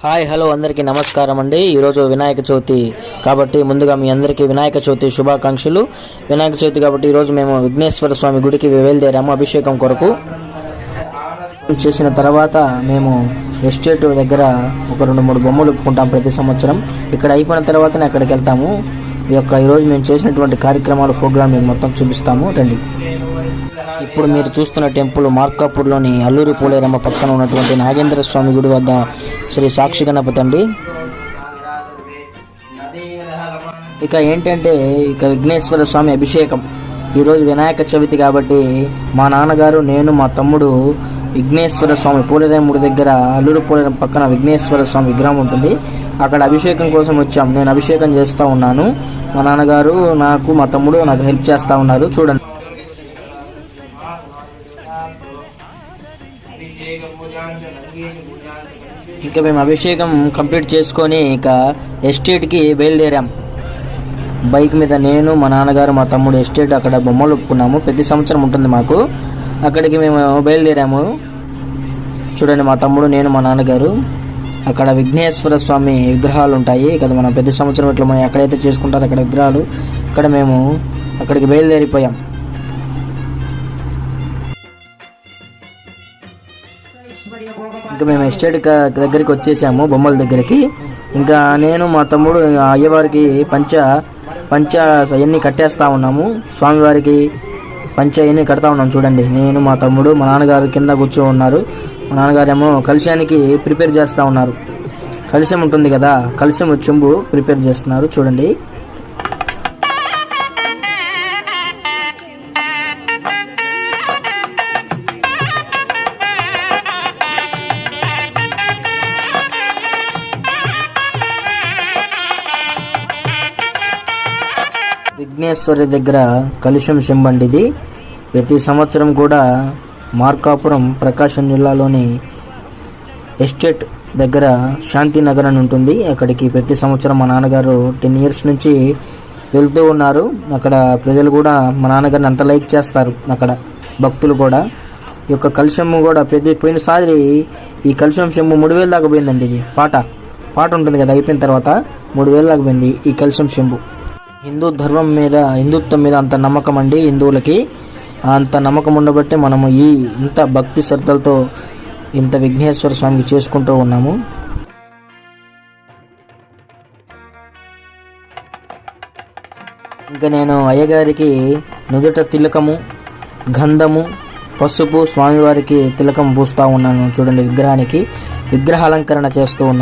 Hi hello అందరికీ నమస్కారం అండి. ఈరోజు వినాయక చవితి కాబట్టి ముందుగా మీ అందరికీ వినాయక చవితి శుభాకాంక్షలు. వినాయక చవితి కాబట్టి ఈరోజు మేము విఘ్నేశ్వర స్వామి గుడికి బయలుదేరాము అభిషేకం కొరకు. చేసిన తర్వాత మేము ఎస్టేట్ దగ్గర ఒక 2-3 బొమ్మలు ఒప్పుకుంటాం ప్రతి సంవత్సరం. ఇక్కడ అయిపోయిన తర్వాతనే అక్కడికి వెళ్తాము. ఈరోజు మేము చేసినటువంటి కార్యక్రమాలు ప్రోగ్రామ్ మీకు మొత్తం చూపిస్తాము రండి. ఇప్పుడు మీరు చూస్తున్న టెంపుల్ మార్కాపూర్లోని అల్లూరి పోలేరమ్మ పక్కన ఉన్నటువంటి నాగేంద్ర స్వామి గుడి వద్ద శ్రీ సాక్షి గణపతి అండి. ఇక ఏంటంటే విఘ్నేశ్వర స్వామి అభిషేకం. ఈరోజు వినాయక చవితి కాబట్టి మా నాన్నగారు, నేను, మా తమ్ముడు విఘ్నేశ్వర స్వామి పోలేరమ్మ గుడి దగ్గర అల్లూరి పోలేరమ్మ పక్కన విఘ్నేశ్వర స్వామి విగ్రహం ఉంటుంది. అక్కడ అభిషేకం కోసం వచ్చాం. నేను అభిషేకం చేస్తూ ఉన్నాను. మా నాన్నగారు మా తమ్ముడు నాకు హెల్ప్ చేస్తూ ఉన్నారు. చూడండి. ఇంకా మేము అభిషేకం కంప్లీట్ చేసుకొని ఇక ఎస్టేట్కి బయలుదేరాం. బైక్ మీద నేను, మా నాన్నగారు, మా తమ్ముడు ఎస్టేట్ అక్కడ బొమ్మలు ఒప్పుకున్నాము. ప్రతి సంవత్సరం ఉంటుంది మాకు. అక్కడికి మేము బయలుదేరాము. చూడండి, మా తమ్ముడు, నేను, మా నాన్నగారు. అక్కడ విఘ్నేశ్వర స్వామి విగ్రహాలు ఉంటాయి కదా. మనం ప్రతి సంవత్సరం ఇట్లా మనం ఎక్కడైతే చేసుకుంటారో అక్కడ విగ్రహాలు. అక్కడ మేము అక్కడికి బయలుదేరిపోయాం. ఇంకా మేము ఎస్టేట్ దగ్గరికి వచ్చేసాము, బొమ్మల దగ్గరికి. ఇంకా నేను, మా తమ్ముడు అయ్యవారికి పంచ అవన్నీ కట్టేస్తూ ఉన్నాము. స్వామివారికి పంచ అవన్నీ కడతా ఉన్నాము. చూడండి, నేను, మా తమ్ముడు, మా నాన్నగారు కింద కూర్చో ఉన్నారు. మా నాన్నగారేమో కలశానికి ప్రిపేర్ చేస్తూ ఉన్నారు. కలశం ఉంటుంది కదా, కలశం చెంబు ప్రిపేర్ చేస్తున్నారు. చూడండి. విఘ్నేశ్వరి దగ్గర కలుషం చెంబండిది. ప్రతి సంవత్సరం కూడా మార్కాపురం ప్రకాశం జిల్లాలోని ఎస్టేట్ దగ్గర శాంతినగర్ అని ఉంటుంది. అక్కడికి ప్రతి సంవత్సరం మా నాన్నగారు 10 years నుంచి వెళ్తూ ఉన్నారు. అక్కడ ప్రజలు కూడా మా నాన్నగారిని అంత లైక్ చేస్తారు. అక్కడ భక్తులు కూడా. ఈ యొక్క కలుషం కూడా పోయినసారి ఈ కలుషం చెంబు 3,000 దాకా పోయిందండి. ఇది పాట ఉంటుంది కదా, అయిపోయిన తర్వాత 3,000 దాకా పోయింది ఈ కలుషం చెంబు. హిందుత్వం మీద అంత నమ్మకం అండి. హిందువులకి అంత నమ్మకం ఉండబట్టి మనము ఇంత భక్తి శ్రద్ధలతో ఇంత విఘ్నేశ్వర స్వామికి చేసుకుంటూ ఉన్నాము. ఇంకా నేను అయ్యగారికి నుదుట తిలకము, గంధము, పసుపు స్వామివారికి తిలకం పూస్తూ ఉన్నాను. చూడండి, విగ్రహానికి విగ్రహాలంకరణ చేస్తూ ఉన్నాను.